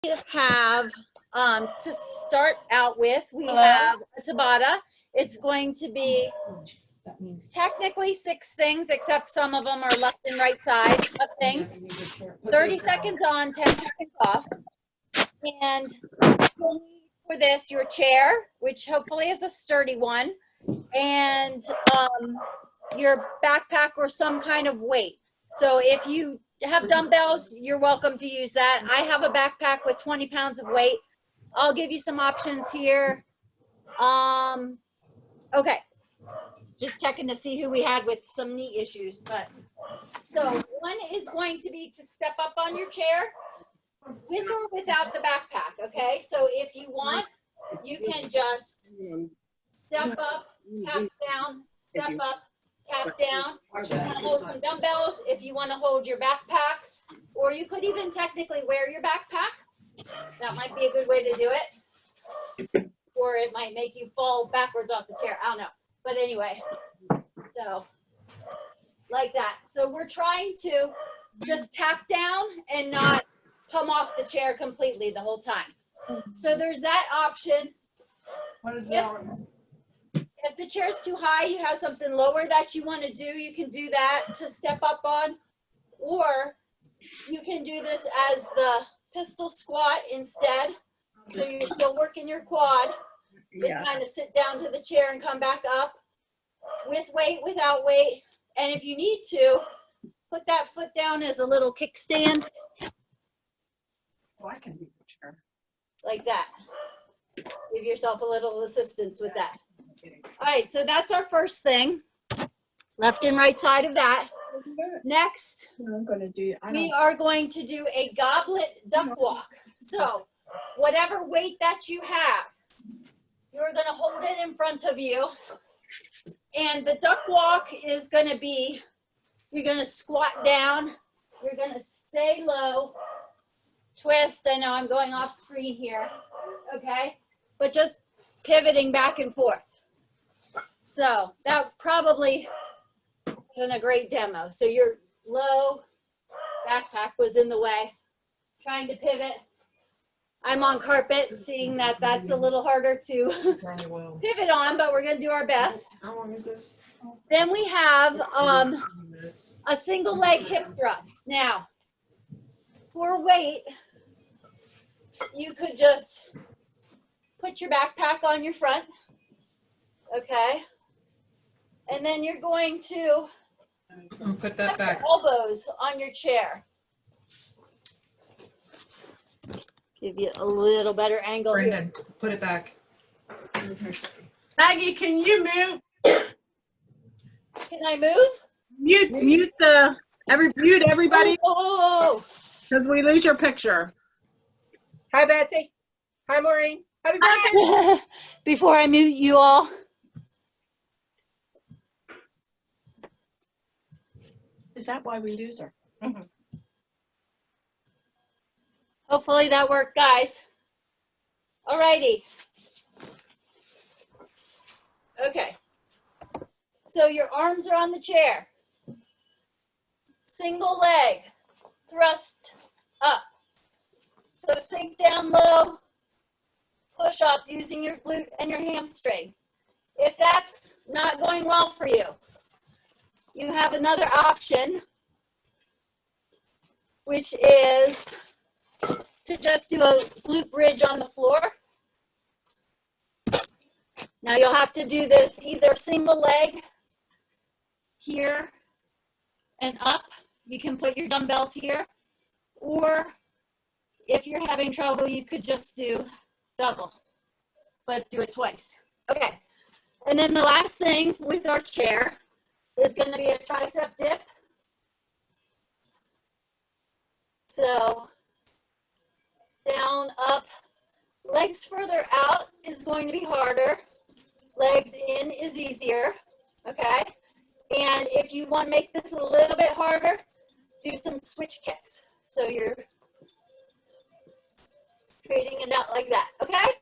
have, to start out with, we Hello? have a Tabata. It's going to be technically 6 things, except some of them are left and right side of things. 30 seconds on, 10 seconds off. And you'll need for this your chair, which hopefully is a sturdy one, and your backpack or some kind of weight. So if you have dumbbells, you're welcome to use that. I have a backpack with 20 pounds of weight. I'll give you some options here. Okay, just checking to see who we had with some knee issues. But so one is going to be to step up on your chair with or without the backpack. Okay, so if you want, you can just step up, tap down, step up, tap down. You want to hold some dumbbells if you want to hold your backpack, or you could even technically wear your backpack. That might be a good way to do it. Or it might make you fall backwards off the chair. I don't know. But anyway, so like that. So we're trying to just tap down and not come off the chair completely the whole time. So there's that option. What is that? If the chair's too high, you have something lower that you want to do, you can do that to step up on. Or you can do this as the pistol squat instead. So you're still working your quad. Just kind of sit down to the chair and come back up with weight, without weight. And if you need to, put that foot down as a little kickstand. Oh, I can do the chair. Like that. Give yourself a little assistance with that. All right, so that's our first thing. Left and right side of that. Next, I'm going to do. we are going to do a goblet duck walk. So whatever weight that you have, you're going to hold it in front of you. And the duck walk is going to be, you're going to squat down. You're going to stay low. Twist. I know I'm going off screen here. Okay. But just pivoting back and forth. So that probably isn't a great demo. So your low backpack was in the way. Trying to pivot. I'm on carpet, seeing that that's a little harder to pivot on, but we're going to do our best. How long is this? Then we have a single leg hip thrust. Now, for weight, you could just put your backpack on your front, okay? And then you're going to Put that back. elbows on your chair. Give you a little better angle. Brandon, put it back. Maggie, can you mute? Can I move? Mute everybody, Oh, because we lose your picture. Hi, Betsy. Hi, Maureen. Happy birthday. before I mute you all. Is that why we lose her? Hopefully that worked, guys. All righty. Okay. So your arms are on the chair. Single leg, thrust up. So sink down low, push up using your glute and your hamstring. If that's not going well for you, you have another option, which is to just do a glute bridge on the floor. Now you'll have to do this either single leg here and up. You can put your dumbbells here, or if you're having trouble, you could just do double, but do it twice. Okay, and then the last thing with our chair is going to be a tricep dip. So down, up, legs further out is going to be harder. Legs in is easier, okay? And if you want to make this a little bit harder, do some switch kicks. So you're straightening it out like that, okay?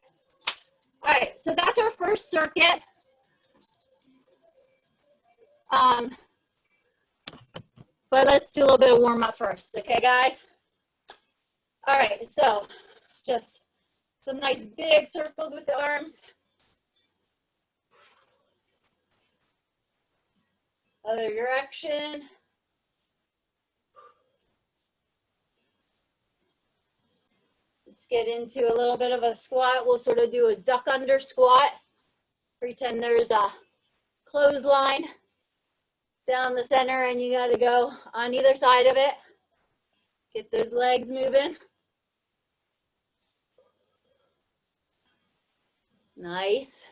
All right, so that's our first circuit. But let's do a little bit of warm up first, okay, guys? All right, so just some nice big circles with the arms. Other direction. Let's get into a little bit of a squat. We'll sort of do a duck under squat. Pretend there's a clothesline down the center and you got to go on either side of it. Get those legs moving. Nice.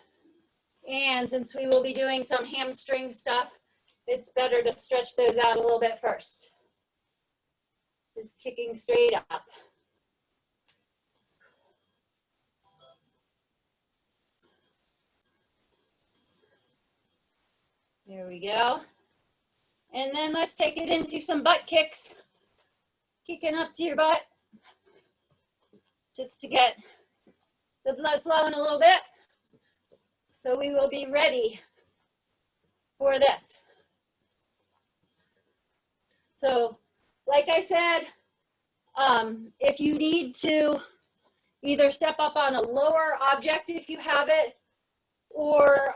And since we will be doing some hamstring stuff, it's better to stretch those out a little bit first. Just kicking straight up. There we go. And then let's take it into some butt kicks. Kicking up to your butt. Just to get the blood flowing a little bit. So we will be ready for this. So, like I said, if you need to either step up on a lower object if you have it, or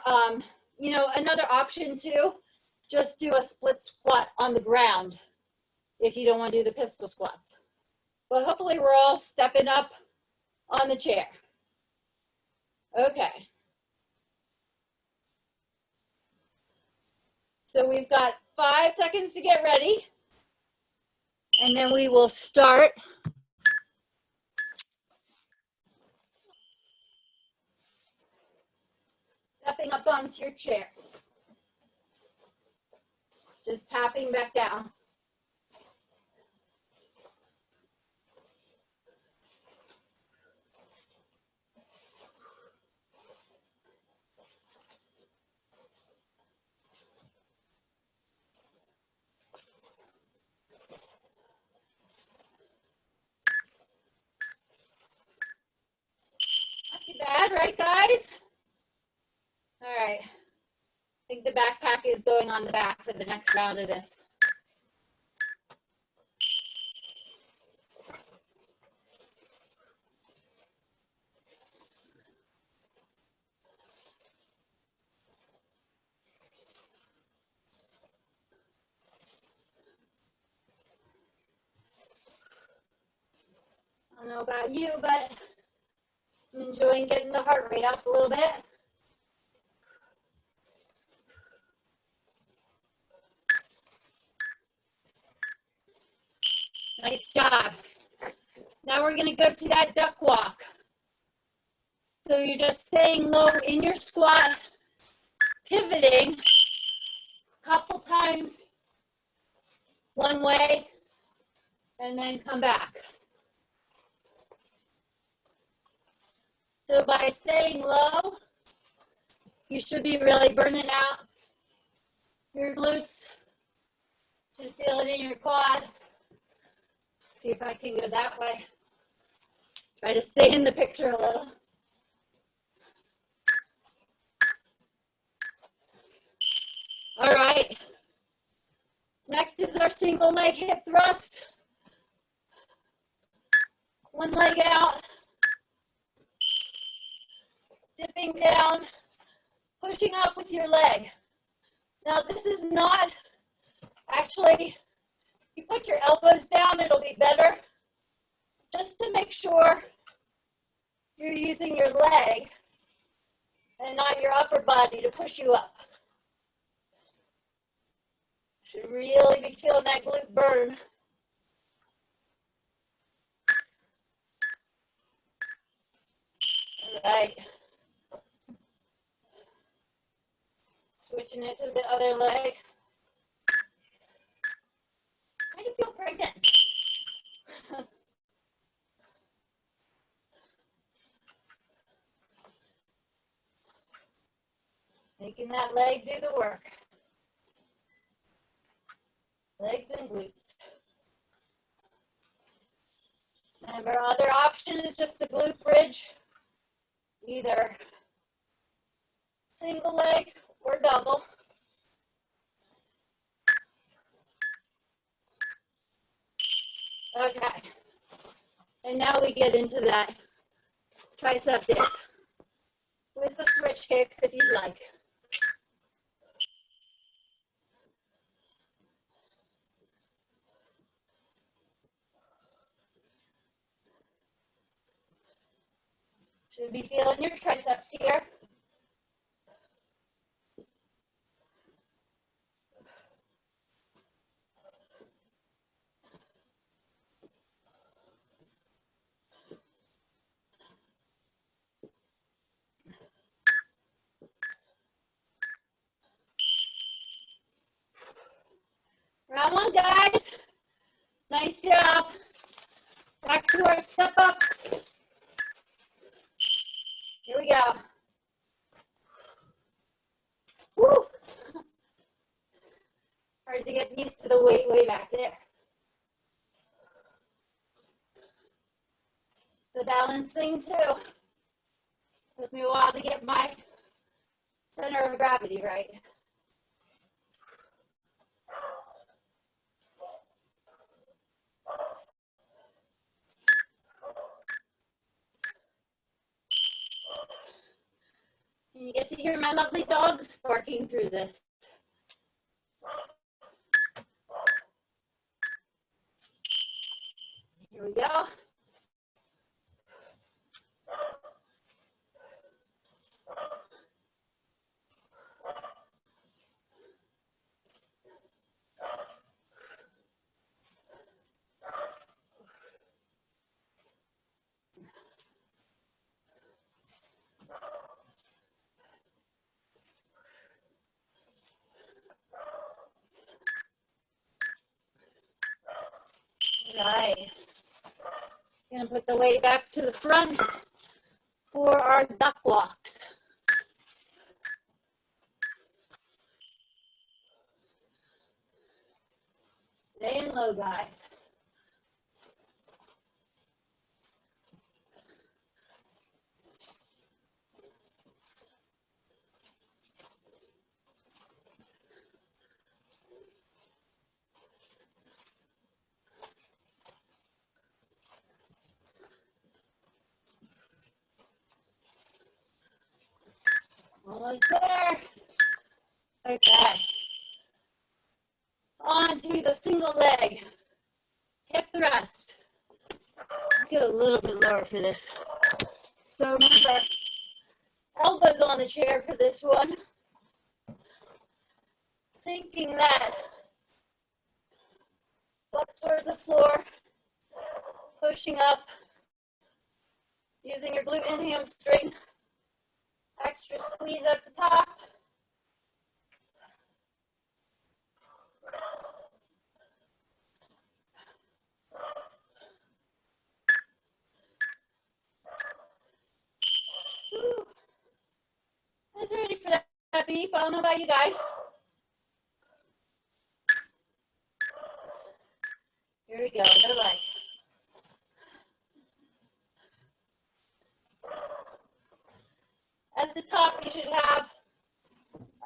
you know, another option too, just do a split squat on the ground if you don't want to do the pistol squats. But hopefully we're all stepping up on the chair. Okay. So we've got 5 seconds to get ready. And then we will start. Stepping up onto your chair. Just tapping back down. Not too bad, right, guys? All right. I think the backpack is going on the back for the next round of this. I don't know about you, but I'm enjoying getting the heart rate up a little bit. Nice job. Now we're going to go to that duck walk. So you're just staying low in your squat, pivoting a couple times one way, and then come back. So by staying low, you should be really burning out your glutes. Should feel it in your quads. See if I can go that way. Try to stay in the picture a little. All right. Next is our single leg hip thrust. One leg out. Dipping down. Pushing up with your leg. Now this is not actually, you put your elbows down, it'll be better. Just to make sure you're using your leg and not your upper body to push you up. Should really be feeling that glute burn. All right. Switching it to the other leg. Trying to feel pregnant. Making that leg do the work. Legs and glutes. And our other option is just a glute bridge, either single leg or double. Okay. And now we get into that tricep dip with the switch kicks if you'd like. Should be feeling your triceps here. Round one, guys. Nice job. Back to our step ups. Here we go. Woo. Hard to get used to the weight way back there. The balance thing too. Took me a while to get my center of gravity right. And you get to hear my lovely dogs barking through this. Here we go. Right. Gonna put the weight back to the front for our duck walks. Staying low, guys. Almost there. Okay. On to the single leg. Hip thrust. Get a little bit lower for this. So remember, elbows on the chair for this one. Sinking that butt towards the floor. Pushing up. Using your glute and hamstring. Extra squeeze at the top. Woo. I was ready for that beef. I don't know about you guys. Here we go. Other leg. At the top, you should have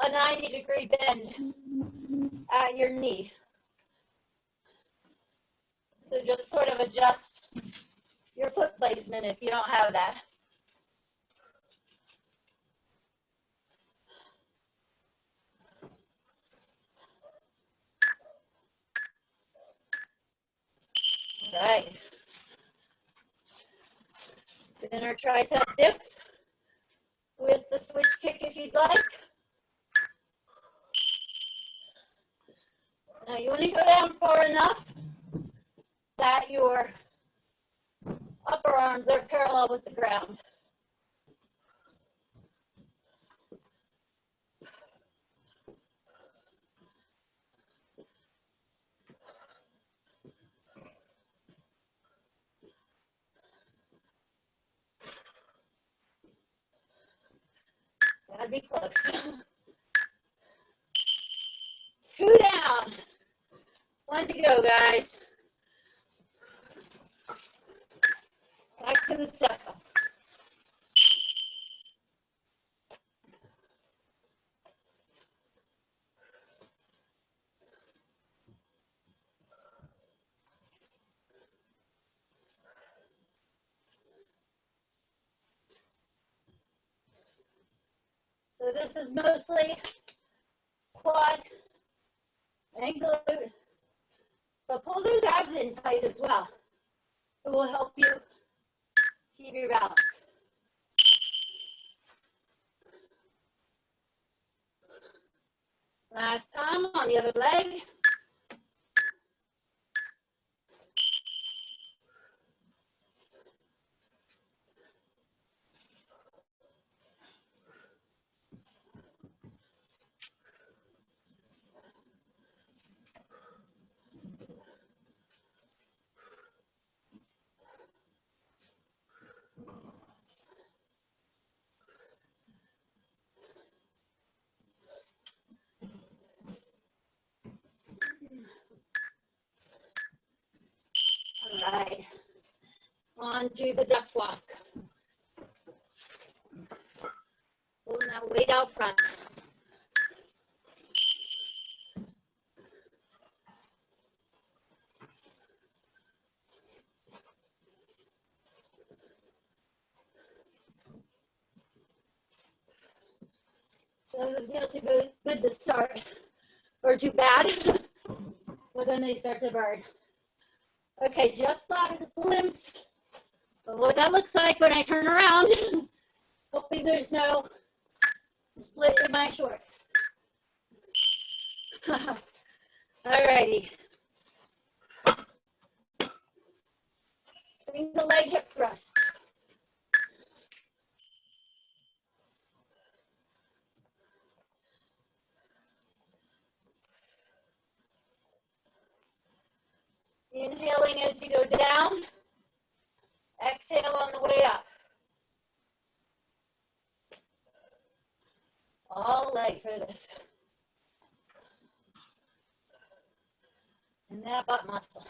a 90-degree bend at your knee. So just sort of adjust your foot placement if you don't have that. All right. Then our tricep dips with the switch kick if you'd like. Now you want to go down far enough that your upper arms are parallel with the ground. Gotta be close. 2 down. 1 to go, guys. Back to the step up. So this is mostly quad and glute, but pull those abs in tight as well. It will help you keep your balance. Last time on the other leg. All right, on to the duck walk. Pulling that weight out front. Doesn't feel too good to start, or too bad, but then they start to burn. Okay, just got a glimpse of what that looks like when I turn around. Hoping there's no split in my shorts. Alrighty. Single leg hip thrust. Inhaling as you go down. Exhale on the way up. All leg for this. And that butt muscle.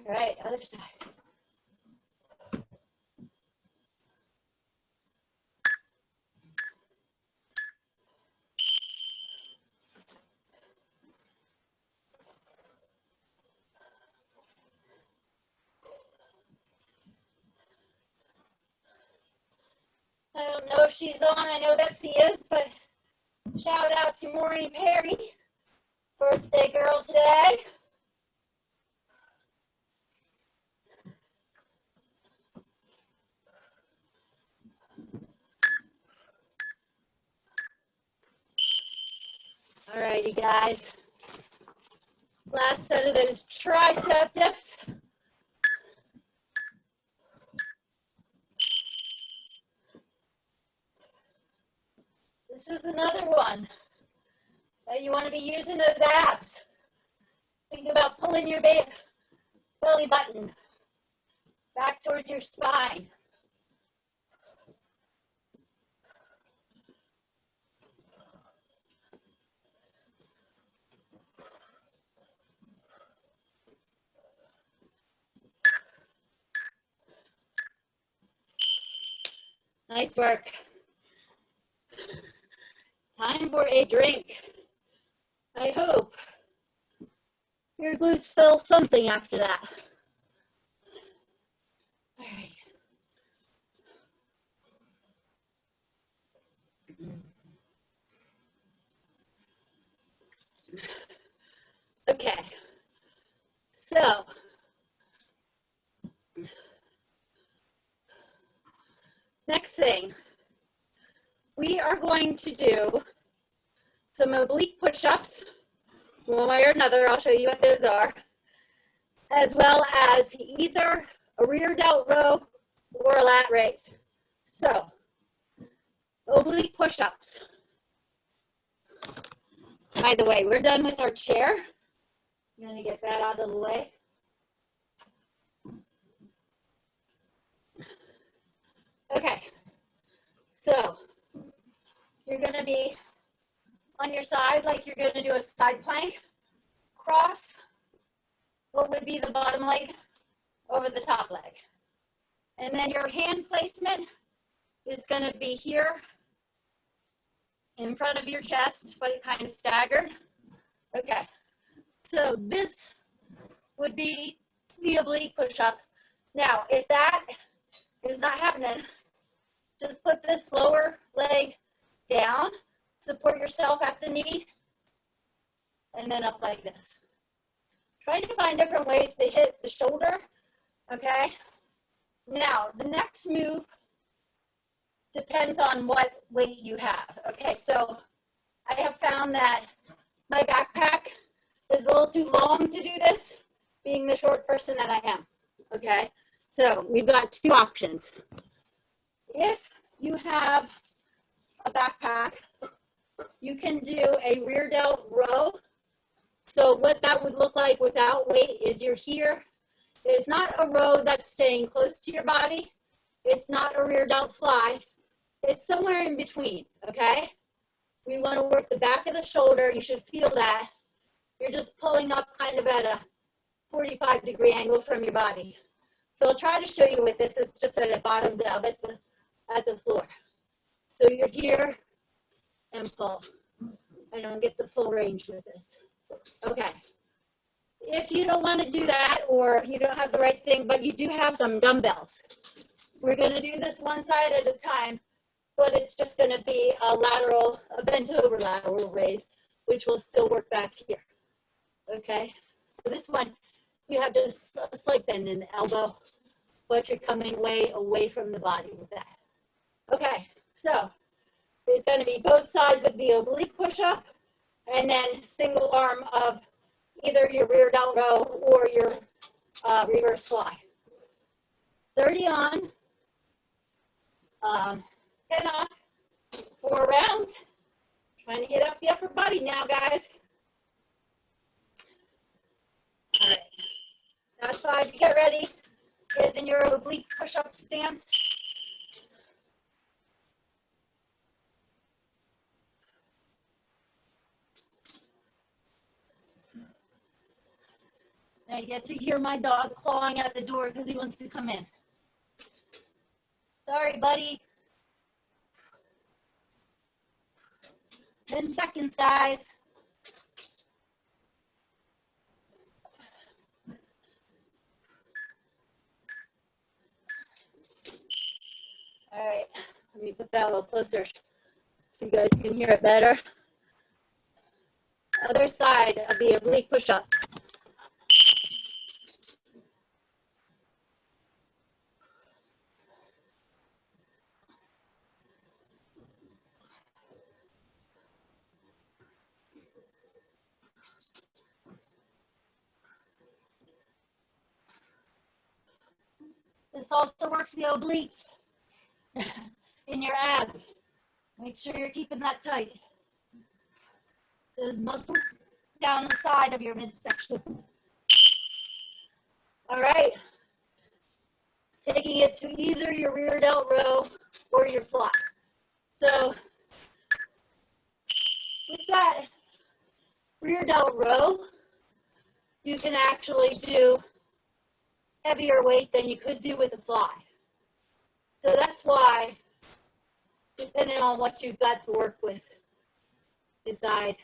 All right, other side. I don't know if she's on. I know Betsy is, but shout out to Maureen Perry, birthday girl today. All righty, guys. Last set of those tricep dips. This is another one that you want to be using those abs. Think about pulling your belly button back towards your spine. Nice work. Time for a drink. I hope your glutes feel something after that. All right. Okay. So, next thing, we are going to do some oblique push-ups, one way or another. I'll show you what those are, as well as either a rear delt row or a lat raise. So, oblique push-ups. By the way, we're done with our chair. I'm going to get that out of the way. Okay, so you're going to be on your side like you're going to do a side plank. Cross what would be the bottom leg over the top leg. And then your hand placement is going to be here in front of your chest, but kind of staggered. Okay, so this would be the oblique push-up Now, if that is not happening, just put this lower leg down, support yourself at the knee, and then up like this. Trying to find different ways to hit the shoulder, okay? Now, the next move depends on what weight you have, okay? So I have found that my backpack is a little too long to do this, being the short person that I am, okay? So we've got two options. If you have a backpack, you can do a rear delt row. So what that would look like without weight is you're here. It's not a row that's staying close to your body. It's not a rear delt fly. It's somewhere in between, okay? We want to work the back of the shoulder. You should feel that. You're just pulling up kind of at a 45-degree angle from your body. So I'll try to show you with this. It's just at the bottom down at the floor. So you're here and pull. I don't get the full range with this. Okay. If you don't want to do that, or you don't have the right thing, but you do have some dumbbells, we're going to do this one side at a time, but it's just going to be a bent over lateral raise, which will still work back here. Okay. So this one, you have just a slight bend in the elbow, but you're coming way away from the body with that. Okay. So it's going to be both sides of the oblique push-up, and then single arm of either your rear delt row or your reverse fly. 30 on, 10 off, 4 rounds. Trying to get up the upper body now, guys. All right, that's 5 to get ready. Get in your oblique push-up stance. I get to hear my dog clawing at the door because he wants to come in. Sorry, buddy. 10 seconds, guys. All right, let me put that a little closer so you guys can hear it better. Other side of the oblique push-up. This also works the obliques in your abs. Make sure you're keeping that tight. Those muscles down the side of your midsection. All right. Taking it to either your rear delt row or your fly. So with that rear delt row, you can actually do heavier weight than you could do with a fly. So that's why, depending on what you've got to work with, decide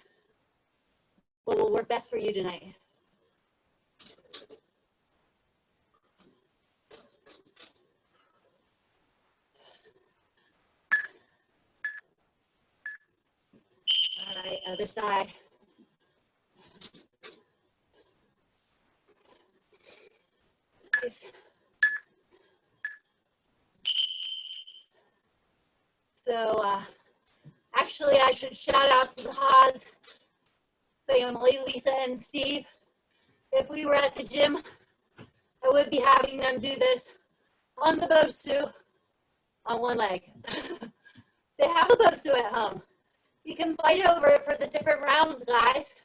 what will work best for you tonight. All right, other side. So actually I should shout out to the Haas family, Lisa and Steve. If we were at the gym, I would be having them do this on the Bosu on one leg. They have a Bosu at home. You can fight over it for the different rounds, guys.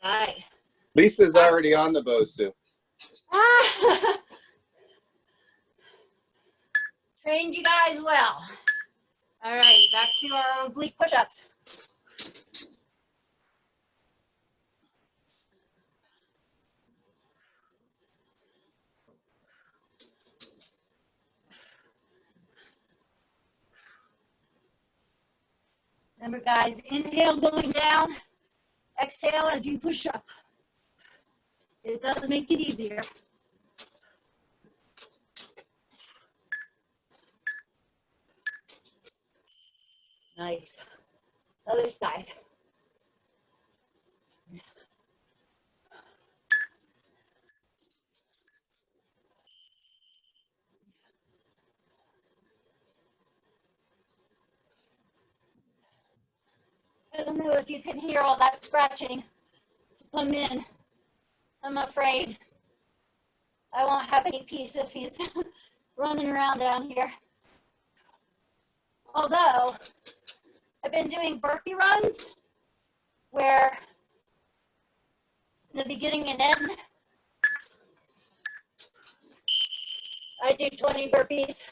All right. Lisa's already on the Bosu. Ah. Trained you guys well. All right, back to our oblique push-ups. Remember, guys, inhale going down, exhale as you push up. It does make it easier. Nice. Other side. I don't know if you can hear all that scratching to come in. I'm afraid I won't have any peace if he's running around down here. Although, I've been doing burpee runs where in the beginning and end, I do 20 burpees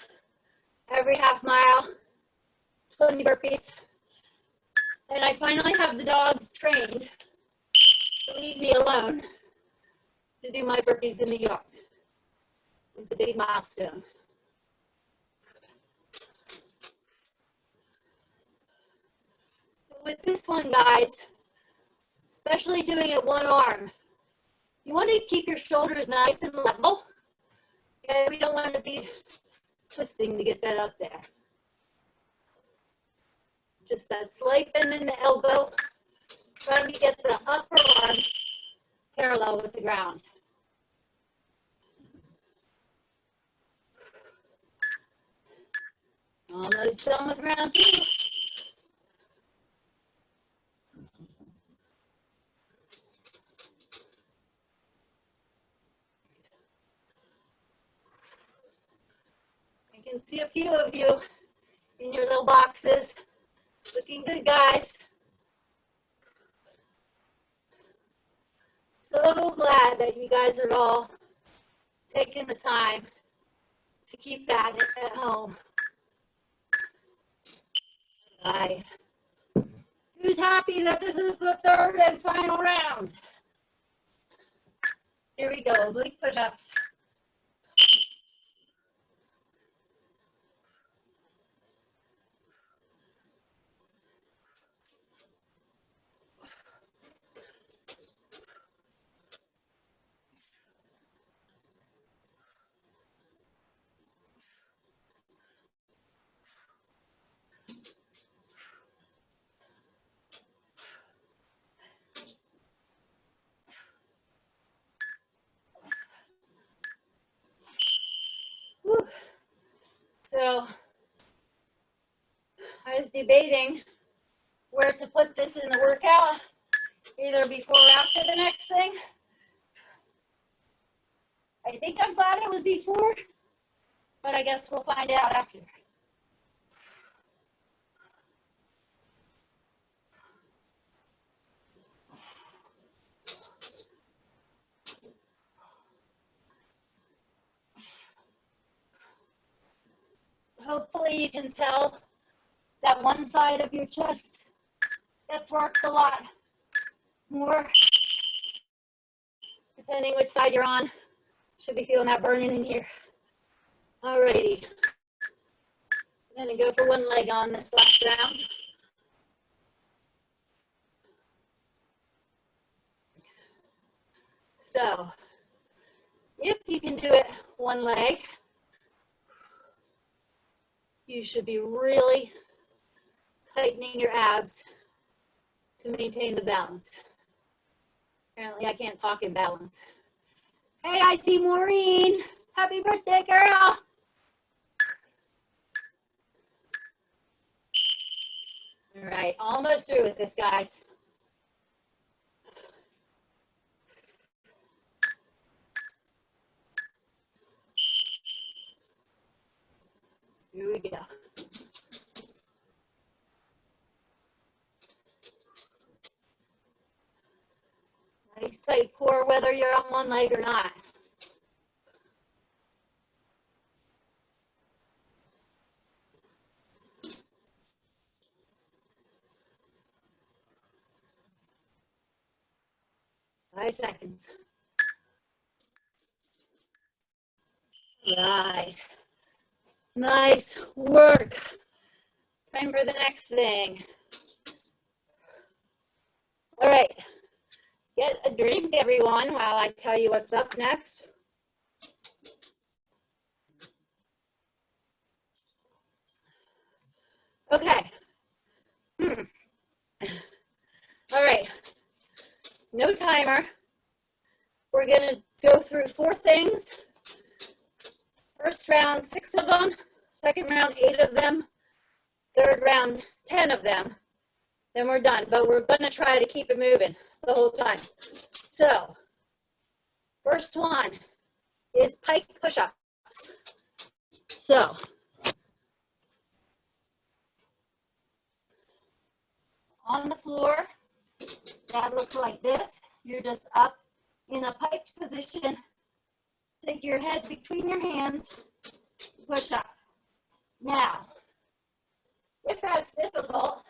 every half mile, 20 burpees. And I finally have the dogs trained to leave me alone to do my burpees in the yard. It's a big milestone. With this one, guys, especially doing it one arm, you want to keep your shoulders nice and level. Okay, we don't want to be twisting to get that up there. Just that slight bend in the elbow, trying to get the upper arm parallel with the ground. Almost done with round 2. I can see a few of you in your little boxes. Looking good, guys. So glad that you guys are all taking the time to keep at it at home. All right. Who's happy that this is the 3rd and final round? Here we go, oblique push-ups. Whew. So I was debating where to put this in the workout, either before or after the next thing. I think I'm glad it was before, but I guess we'll find out after. Hopefully you can tell that one side of your chest gets worked a lot more. Depending which side you're on, should be feeling that burning in here. Alrighty. I'm gonna go for one leg on this last round. So, if you can do it one leg, you should be really tightening your abs to maintain the balance. Apparently I can't talk in balance. Hey, I see Maureen. Happy birthday, girl. All right, almost through with this, guys. Here we go. Nice tight core, whether you're on one leg or not. Five seconds. Right. Nice work. Time for the next thing. All right. Get a drink, everyone, while I tell you what's up next. Okay. All right. No timer. We're going to go through 4 things. First round, 6 of them. Second round, 8 of them. Third round, 10 of them. Then we're done. But we're going to try to keep it moving the whole time. So, first one is pike push-ups. So, on the floor, that looks like this. You're just up in a pike position. Take your head between your hands, push up. Now, if that's difficult,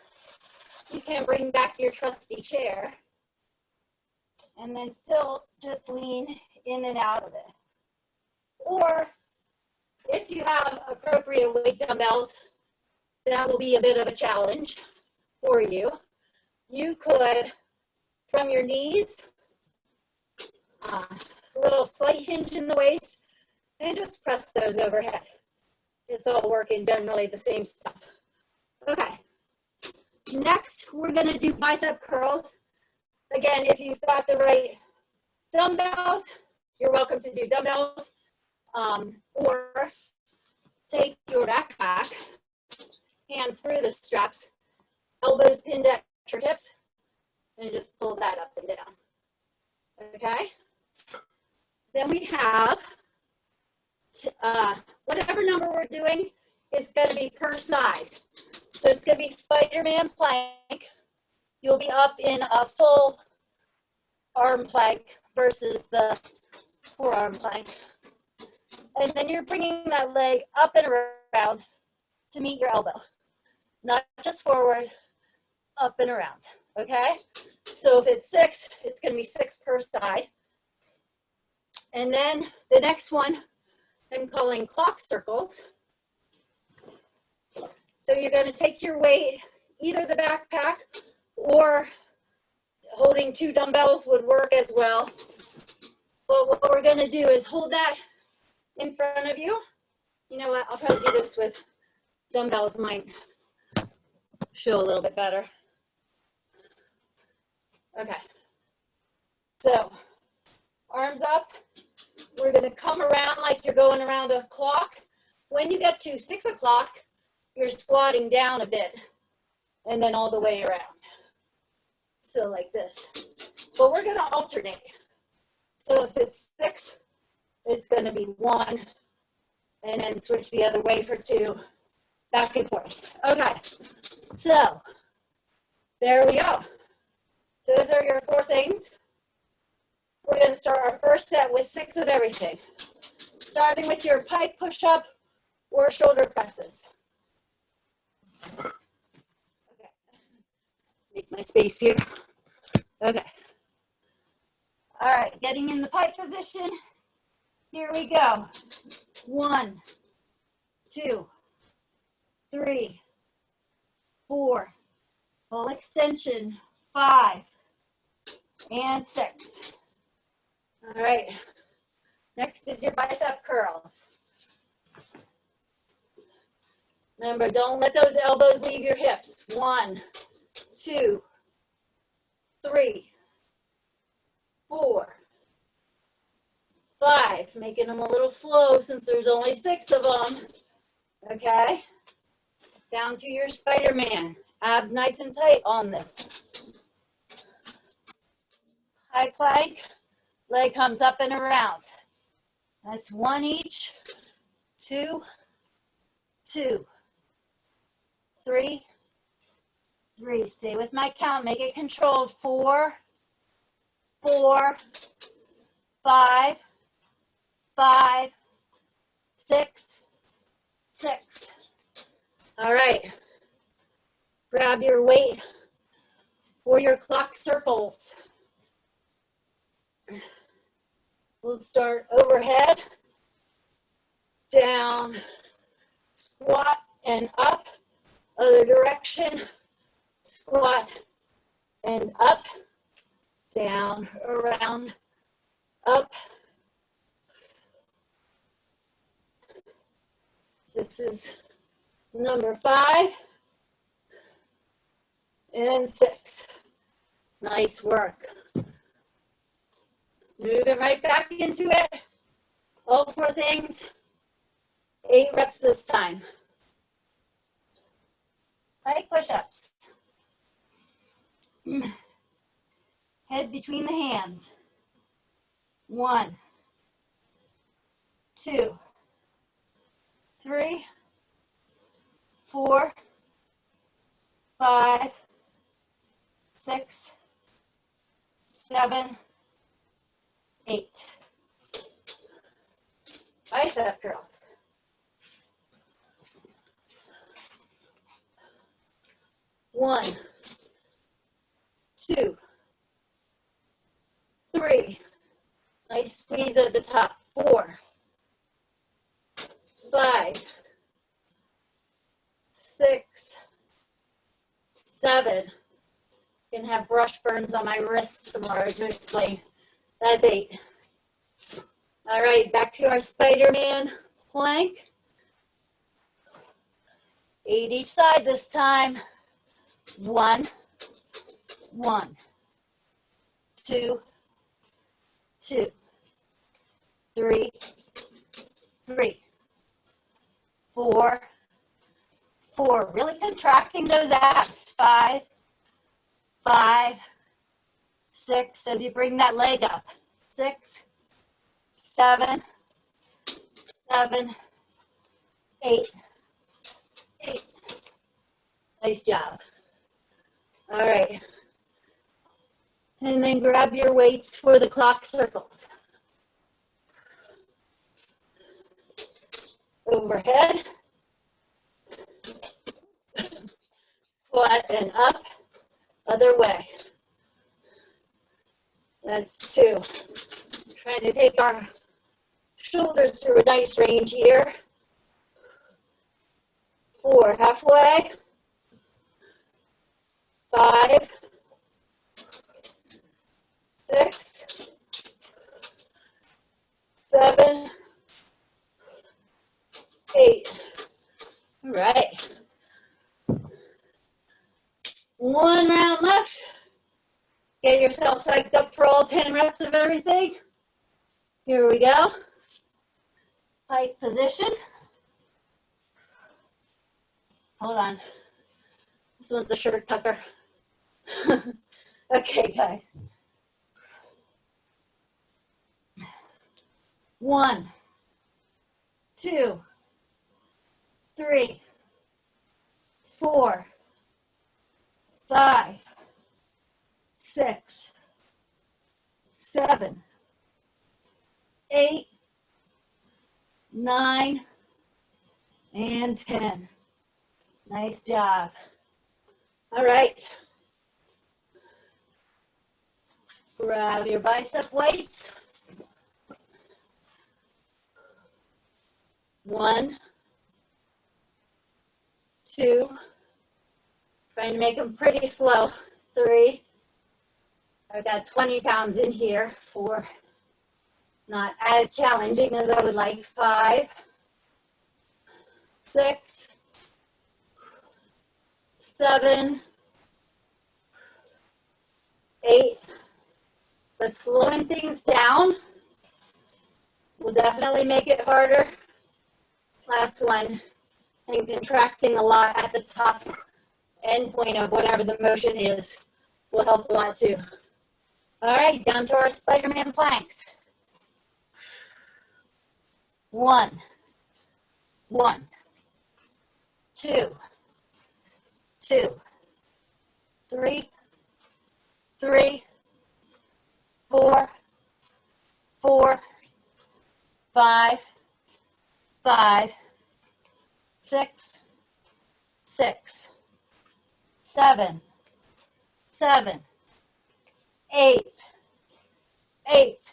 you can bring back your trusty chair and then still just lean in and out of it. Or if you have appropriate weight dumbbells, that will be a bit of a challenge for you. You could, from your knees, a little slight hinge in the waist, and just press those overhead. It's all working generally the same stuff. Okay. Next, we're going to do bicep curls. Again, if you've got the right dumbbells, you're welcome to do dumbbells. Or take your backpack, hands through the straps, elbows pinned at your hips, and just pull that up and down. Okay? Then we have, whatever number we're doing is going to be per side. So it's going to be Spider-Man plank. You'll be up in a full arm plank versus the forearm plank. And then you're bringing that leg up and around to meet your elbow. Not just forward, up and around, okay? So if it's 6, it's gonna be 6 per side. And then the next one, I'm calling clock circles. So you're gonna take your weight, either the backpack or holding 2 dumbbells would work as well. But what we're gonna do is hold that in front of you. You know what, I'll probably do this with dumbbells, might show a little bit better. Okay, so arms up. We're gonna come around like you're going around a clock. When you get to 6 o'clock, you're squatting down a bit and then all the way around. So like this, but we're gonna alternate. So if it's 6, it's gonna be 1, and then switch the other way for 2, back and forth. Okay, so there we go. Those are your 4 things. We're gonna start our first set with 6 of everything. Starting with your pike push-up or shoulder presses. Okay, make my space here. Okay. All right, getting in the pike position. Here we go. 1, 2, 3, 4, full extension, 5, and 6. All right, next is your bicep curls. Remember, don't let those elbows leave your hips. 1, 2, 3, 4, 5, making them a little slow since there's only 6 of them. Okay, down to your Spider-Man. Abs nice and tight on this. High plank, leg comes up and around. That's 1 each, 2, 2, 3, 3. Stay with my count, make it controlled. 4, 4, 5, 5, 6, 6. All right. Grab your weight for your clock circles. We'll start overhead, down, squat, and up. Other direction, squat, and up. down, around, up. This is number 5 and 6. Nice work. Moving right back into it. All 4 things. 8 reps this time. Right, push-ups. Head between the hands. 1, 2, 3, 4, 5, 6, 7, 8. Bicep curls. 1, 2, 3. Nice squeeze at the top. 4, 5, 6, 7. Can have brush burns on my wrists tomorrow to explain. That's 8. All right, back to our Spider-Man plank. 8 each side this time. 1, 1, 2, 2, 3, 3, 4, 4. Really contracting those abs. 5, 5, 6. As you bring that leg up. 6, 7, 7, 8, 8. Nice job. All right. And then grab your weights for the clock circles. Overhead. Squat and up. Other way. That's 2. Trying to take our shoulders through a nice range here. 4, halfway. 5, 6, 7, 8. All right. 1 round left. Get yourself psyched up for all 10 reps of everything. Here we go. Pike position. Hold on. This one's the shirt tucker. Okay, guys. 1, 2, 3, 4, 5, 6, 7, 8, 9, and 10. Nice job. All right. Grab your bicep weights. 1, 2. Trying to make them pretty slow. 3. I've got 20 pounds in here. 4. Not as challenging as I would like. 5, 6, 7, 8. But slowing things down will definitely make it harder. Last one, and contracting a lot at the top end point of whatever the motion is will help a lot too. All right, down to our Spider-Man planks. 1, 1, 2, 2, 3, 3, 4, 4, 5, 5, 6, 6, 7, 7, 8, 8,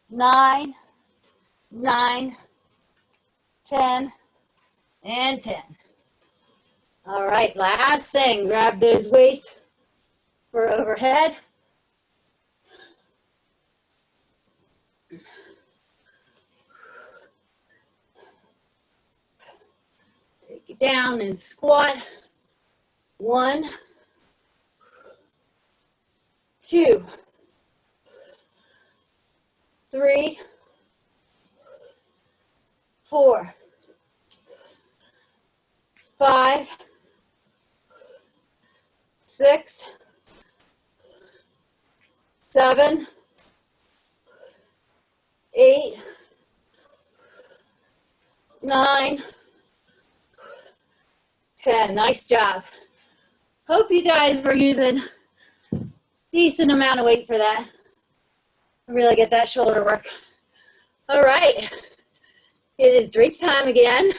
9, 9, 10, and 10. All right, last thing, grab those weights for overhead. down and squat. 1, 2, 3, 4, 5, 6, 7, 8, 9, 10. Nice job. Hope you guys were using decent amount of weight for that. Really get that shoulder work. All right. It is drink time again.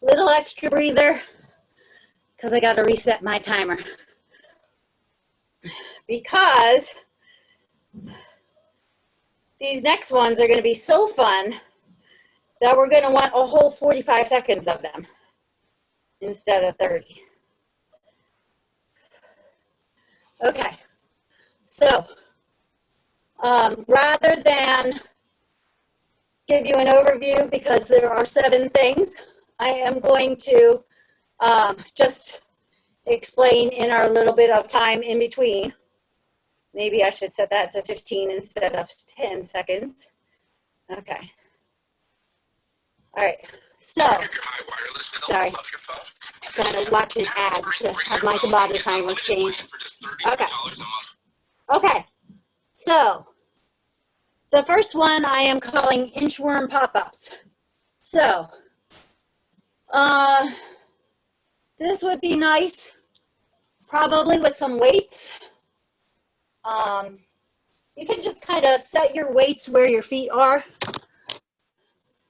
Little extra breather because I got to reset my timer. Because these next ones are going to be so fun that we're going to want a whole 45 seconds of them instead of 30. Okay, so rather than give you an overview, because there are 7 things, I am going to just explain in our little bit of time in between. Maybe I should set that to 15 instead of 10 seconds. Okay. All right, so, sorry, kind of watching ads to have my body timer change. Okay. Okay, so, the first one I am calling inchworm pop-ups. So, this would be nice, probably with some weights. You can just kind of set your weights where your feet are.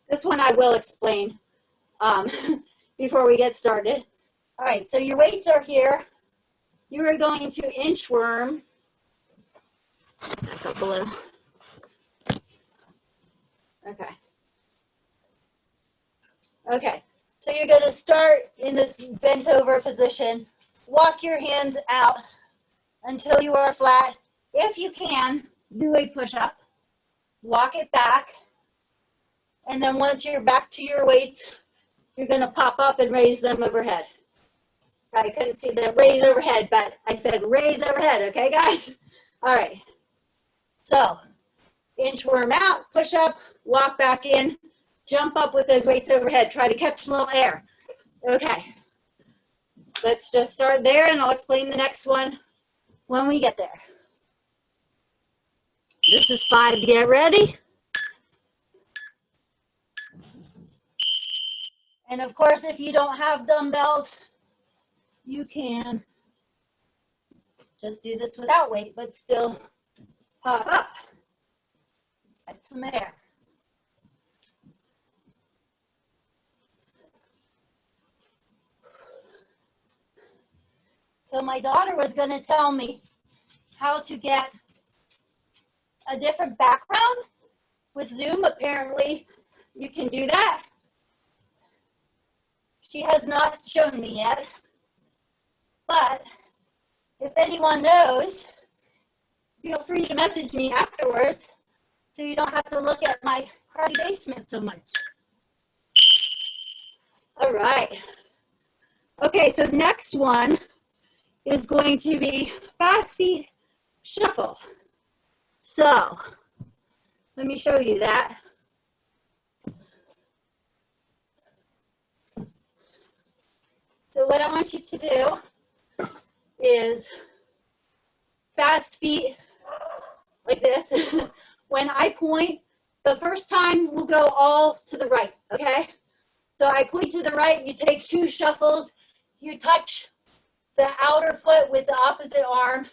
This one I will explain before we get started. All right, so your weights are here. You are going to inchworm. Back up a little. Okay. Okay, so you're going to start in this bent over position. Walk your hands out until you are flat. If you can, do a push-up. Walk it back. And then once you're back to your weights, you're going to pop up and raise them overhead. I couldn't see the raise overhead, but I said raise overhead, okay, guys? All right. So, inchworm out, push up, walk back in, jump up with those weights overhead. Try to catch a little air. Okay. Let's just start there, and I'll explain the next one when we get there. This is 5 to get ready. And of course, if you don't have dumbbells, you can just do this without weight, but still pop up. Get some air. So my daughter was going to tell me how to get a different background with Zoom. Apparently, you can do that. She has not shown me yet, but if anyone knows, feel free to message me afterwards so you don't have to look at my crowded basement so much. All right. Okay, so next one is going to be fast feet shuffle. So let me show you that. So what I want you to do is fast feet like this. When I point, the first time we'll go all to the right, okay? So I point to the right, you take 2 shuffles, you touch the outer foot with the opposite arm,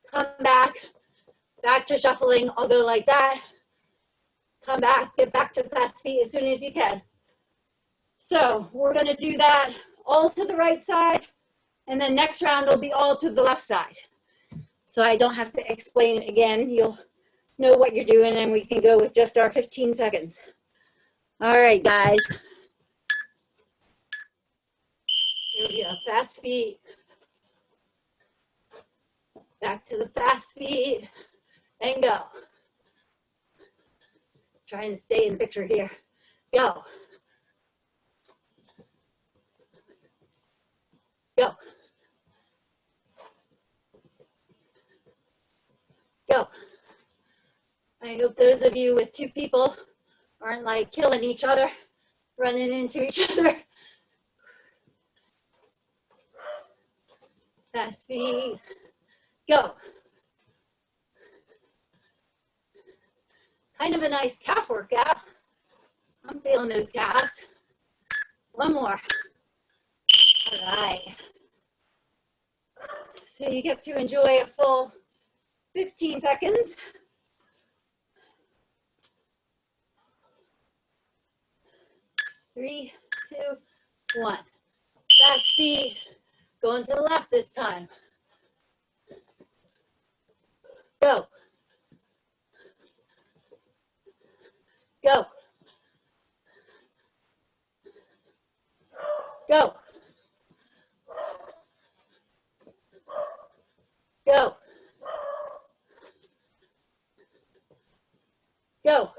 come back to shuffling. I'll go like that, come back, get back to fast feet as soon as you can. So we're gonna do that all to the right side, and then next round will be all to the left side. So I don't have to explain it again. You'll know what you're doing, and we can go with just our 15 seconds. All right, guys. Here we go, fast feet. Back to the fast speed and go. Trying to stay in the picture here. Go. Go. Go. I hope those of you with two people aren't like killing each other, running into each other. Fast speed. Go. Kind of a nice calf workout. I'm feeling those calves. One more. All right. So you get to enjoy a full 15 seconds. Three, two, one. Fast speed. Going to the left this time. Go. Go. Go. Go. Go.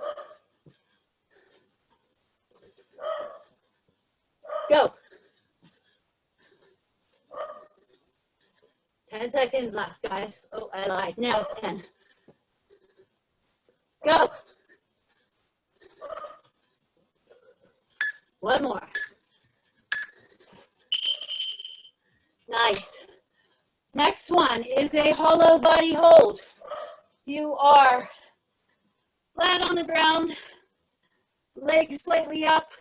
Go. 10 seconds left, guys. Oh, I lied. Now it's 10. Go. One more. Nice. Next one is a hollow body hold. You are flat on the ground, legs slightly up,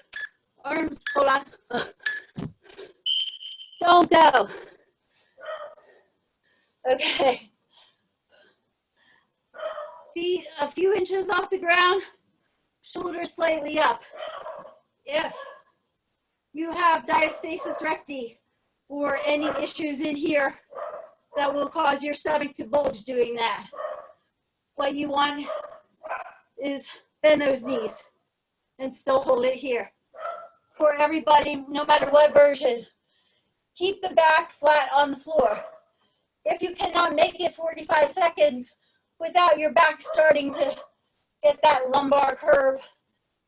arms, hold on. Don't go. Okay. Feet a few inches off the ground, shoulders slightly up. If you have diastasis recti or any issues in here that will cause your stomach to bulge doing that, what you want is bend those knees and still hold it here. For everybody, no matter what version, keep the back flat on the floor. If you cannot make it 45 seconds without your back starting to get that lumbar curve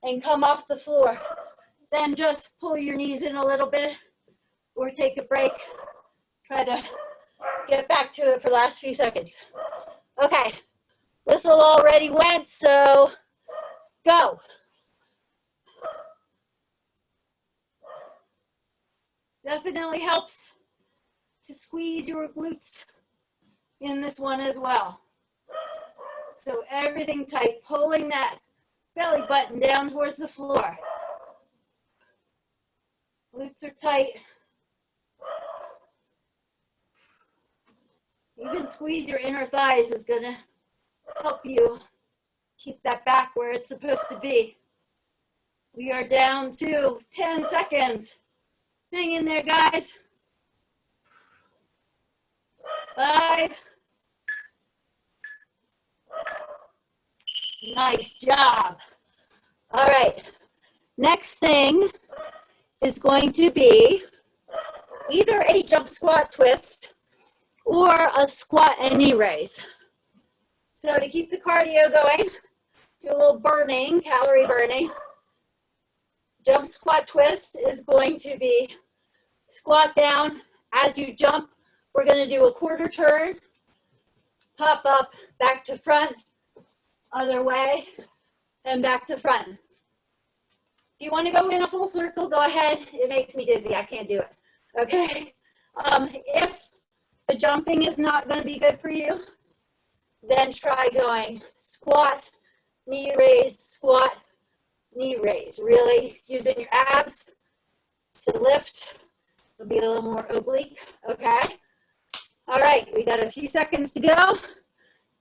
and come off the floor, then just pull your knees in a little bit or take a break. Try to get back to it for the last few seconds. Okay, whistle already went, so go. Definitely helps to squeeze your glutes in this one as well. So everything tight, pulling that belly button down towards the floor. Glutes are tight. Even squeeze your inner thighs is gonna help you keep that back where it's supposed to be. We are down to 10 seconds. Hang in there, guys. 5. Nice job. All right. Next thing is going to be either a jump squat twist or a squat and knee raise. So to keep the cardio going, do a little burning, calorie burning. Jump squat twist is going to be squat down. As you jump, we're going to do a quarter turn, pop up, back to front, other way, and back to front. If you want to go in a full circle, go ahead. It makes me dizzy. I can't do it. Okay? If the jumping is not going to be good for you, then try going squat, knee raise, squat, knee raise. Really using your abs to lift. It'll be a little more oblique. Okay? All right, we got a few seconds to go,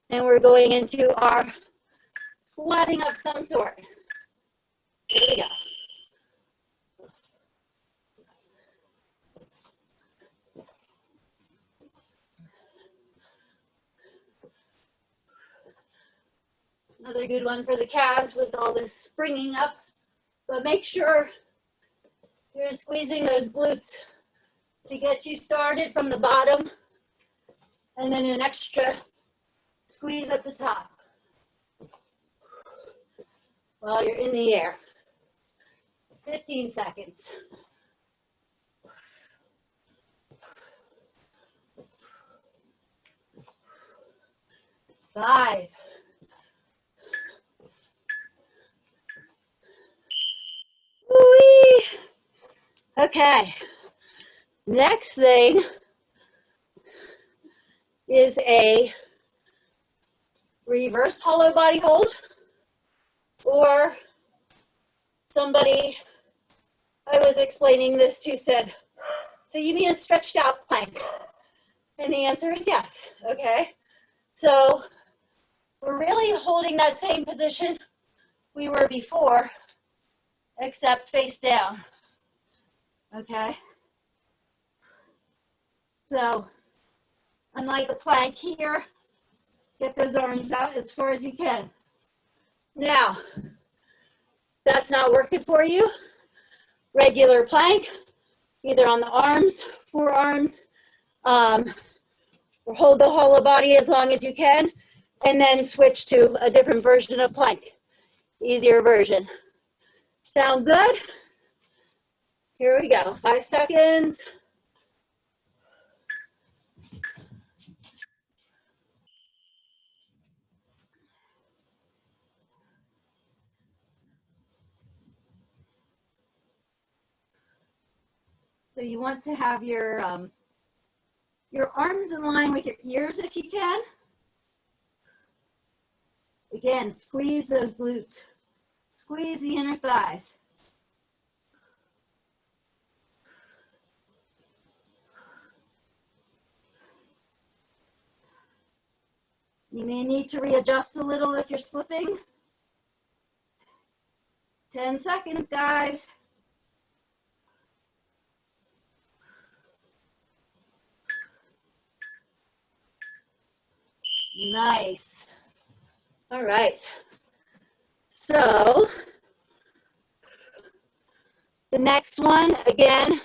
and we're going into our squatting of some sort. Here we go. Another good one for the calves with all this springing up, but make sure you're squeezing those glutes to get you started from the bottom And then an extra squeeze at the top while you're in the air. 15 seconds. 5. Woo-wee. Okay. Next thing is a reverse hollow body hold, or somebody I was explaining this to said, so you mean a stretched out plank? And the answer is yes. Okay. So we're really holding that same position we were before, except face down. Okay. So unlike the plank here, get those arms out as far as you can. Now, that's not working for you. Regular plank, either on the arms, forearms, or hold the hollow body as long as you can, and then switch to a different version of plank, easier version. Sound good? Here we go, 5 seconds. So you want to have your arms in line with your ears if you can. Again, squeeze those glutes. Squeeze the inner thighs. You may need to readjust a little if you're slipping. 10 seconds, guys. Nice. All right. So the next one, again,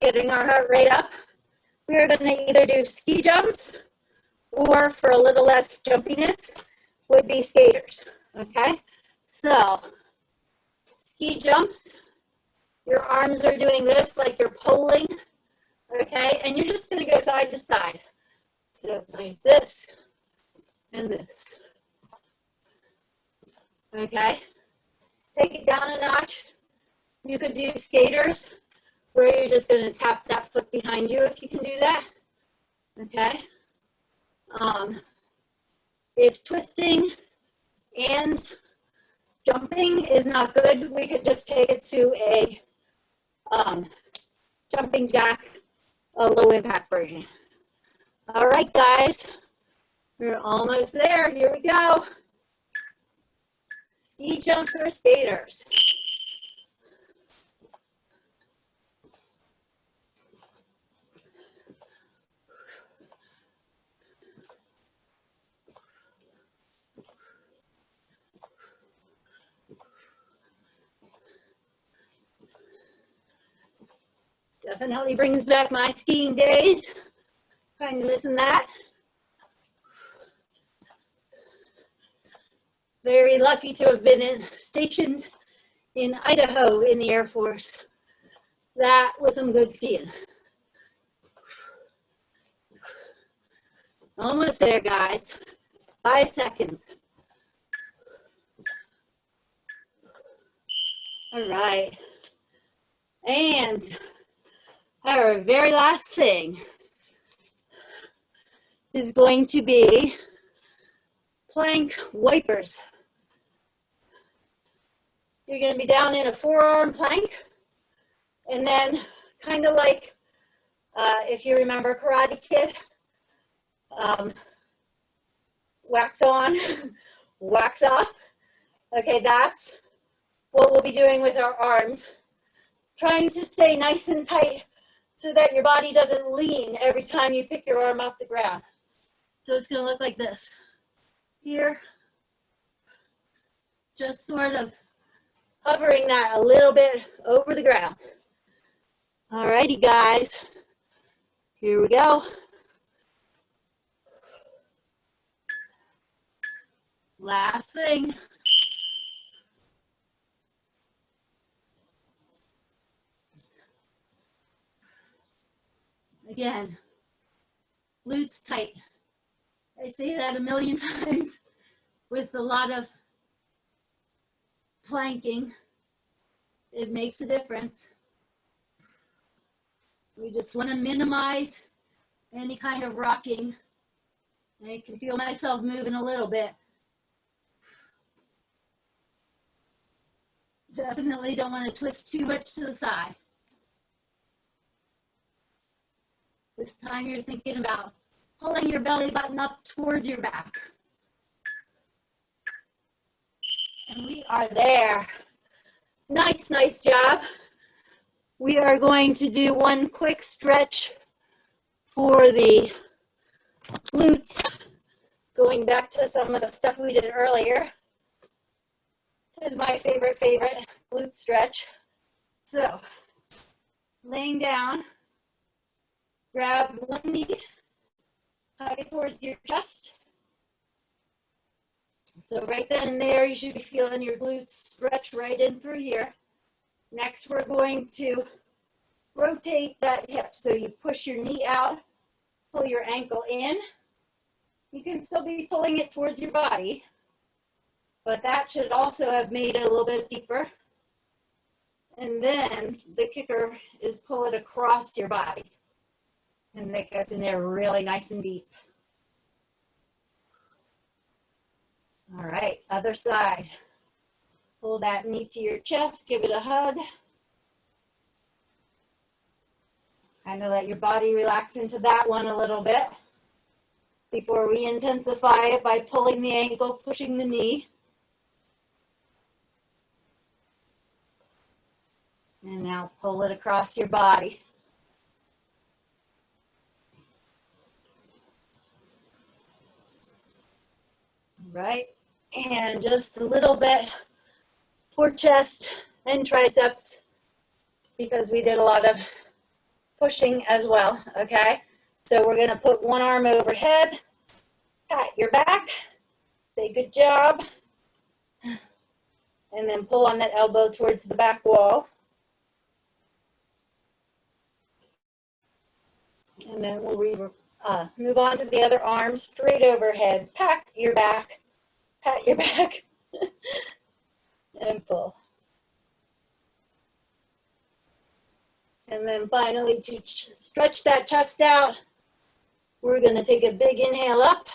getting our heart rate up. We are going to either do ski jumps, or for a little less jumpiness would be skaters. Okay. So ski jumps, your arms are doing this like you're pulling. Okay. And you're just going to go side to side. So it's like this and this. Okay, take it down a notch. You could do skaters where you're just going to tap that foot behind you if you can do that. Okay. If twisting and jumping is not good, we could just take it to a jumping jack, a low impact version. All right, guys, we're almost there. Here we go. Ski jumps or skaters. Definitely brings back my skiing days. Kind of missing that. Very lucky to have been stationed in Idaho in the Air Force. That was some good skiing. Almost there, guys. 5 seconds. All right. And our very last thing is going to be plank wipers. You're going to be down in a forearm plank, and then kind of like if you remember Karate Kid, wax on, wax off. Okay, that's what we'll be doing with our arms. Trying to stay nice and tight so that your body doesn't lean every time you pick your arm off the ground. So it's going to look like this. Here, just sort of hovering that a little bit over the ground. All righty, guys. Here we go. Last thing. Again, glutes tight. I say that a million times with a lot of planking. It makes a difference. We just want to minimize any kind of rocking. I can feel myself moving a little bit. Definitely don't want to twist too much to the side. This time you're thinking about pulling your belly button up towards your back. And we are there. Nice, nice job. We are going to do one quick stretch for the glutes, going back to some of the stuff we did earlier. This is my favorite glute stretch. So, laying down, grab one knee, hug it towards your chest. So right then and there, you should be feeling your glutes stretch right in through here. Next, we're going to rotate that hip. So you push your knee out, pull your ankle in. You can still be pulling it towards your body, but that should also have made it a little bit deeper. And then the kicker is pull it across your body. And that gets in there really nice and deep. All right, other side. Pull that knee to your chest, give it a hug. Kind of let your body relax into that one a little bit before we intensify it by pulling the ankle, pushing the knee. And now pull it across your body. Right, and just a little bit for chest and triceps because we did a lot of pushing as well, okay? So we're gonna put one arm overhead, pat your back, say good job, and then pull on that elbow towards the back wall. And then we'll move on to the other arm, straight overhead, pat your back, and pull. And then finally, to stretch that chest out, we're gonna take a big inhale up,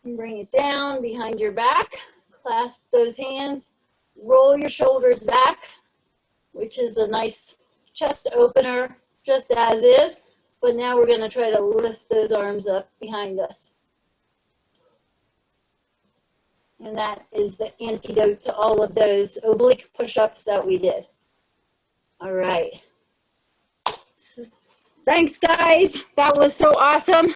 and bring it down behind your back, clasp those hands, roll your shoulders back, which is a nice chest opener, just as is. But now we're gonna try to lift those arms up behind us. And that is the antidote to all of those oblique push-ups that we did. All right. Thanks, guys. That was so awesome.